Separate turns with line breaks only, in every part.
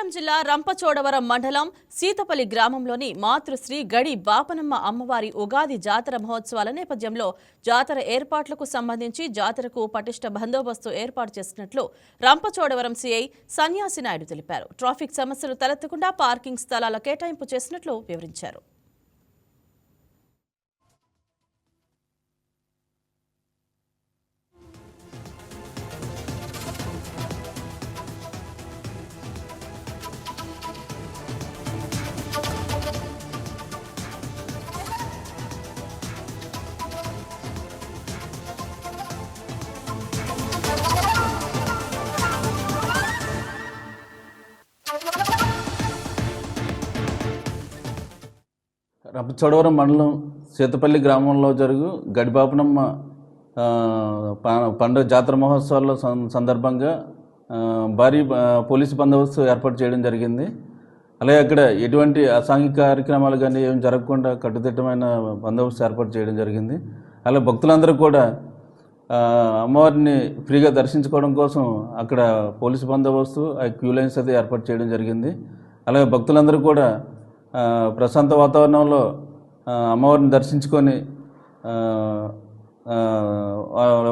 ప్రకాశం జిల్లా రంపచోడవరం మండలం సీతపల్లి గ్రామంలోని మాతృశ్రీ గడి బాపనమ్మ అమ్మవారి ఉగాది జాతర మహోత్సవాల నేపథ్యంలో జాతర ఏర్పాట్లకు సంబంధించి జాతరకు పటిష్ట బందోబస్తు ఏర్పాటు చేసినట్లు రంపచోడవరం సీఐ సన్యాసి నాయుడు తెలిపారు. ట్రాఫిక్ సమస్యలు తలెత్తకుండా పార్కింగ్ స్థలాల కేటాయింపు చేసినట్లు వివరించారు.
రంపచోడవరం మండలం సీతపల్లి గ్రామంలో జరుగు గడిబాపనమ్మ పండుగ జాతర మహోత్సవాల సందర్భంగా భారీ పోలీసు బందోబస్తు ఏర్పాటు చేయడం జరిగింది. అలాగే అక్కడ ఎటువంటి అసాంఘిక కార్యక్రమాలు కానీ ఏం జరగకుండా కట్టుదిట్టమైన బందోబస్తు ఏర్పాటు చేయడం జరిగింది. అలాగే భక్తులందరూ కూడా అమ్మవారిని ఫ్రీగా దర్శించుకోవడం కోసం అక్కడ పోలీసు బందోబస్తు క్యూ లైన్స్ అయితే ఏర్పాటు చేయడం జరిగింది. అలాగే భక్తులందరూ కూడా ప్రశాంత వాతావరణంలో అమ్మవారిని దర్శించుకొని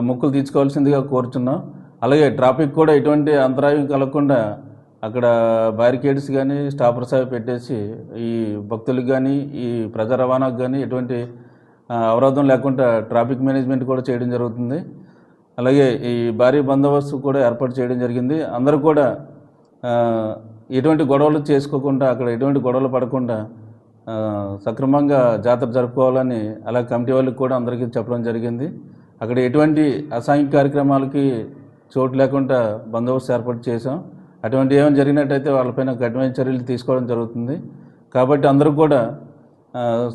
మొక్కులు తీర్చుకోవాల్సిందిగా కోరుచున్నాం. అలాగే ట్రాఫిక్ కూడా ఎటువంటి అంతరాయం కలగకుండా అక్కడ బ్యారికేడ్స్ కానీ స్టాపర్స్ అవి పెట్టేసి ఈ భక్తులకు కానీ ఈ ప్రజా రవాణాకు కానీ ఎటువంటి అవరోధం లేకుండా ట్రాఫిక్ మేనేజ్మెంట్ కూడా చేయడం జరుగుతుంది. అలాగే ఈ భారీ బందోబస్తు కూడా ఏర్పాటు చేయడం జరిగింది. అందరూ కూడా ఎటువంటి గొడవలు చేసుకోకుండా అక్కడ ఎటువంటి గొడవలు పడకుండా సక్రమంగా జాతర జరుపుకోవాలని అలాగే కమిటీ వాళ్ళకి కూడా అందరికీ చెప్పడం జరిగింది. అక్కడ ఎటువంటి అసాంఘిక కార్యక్రమాలకి చోటు లేకుండా బందోబస్తు ఏర్పాటు చేశాం. అటువంటి ఏమైనా జరిగినట్టయితే వాళ్ళపైన కఠినమైన చర్యలు తీసుకోవడం జరుగుతుంది. కాబట్టి అందరూ కూడా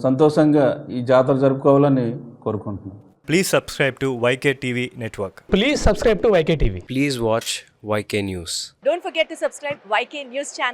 సంతోషంగా ఈ జాతర జరుపుకోవాలని కోరుకుంటున్నాం.
Please subscribe to YK TV Network.
Please subscribe to YK TV.
Please watch YK News.
Don't forget to subscribe YK News channel.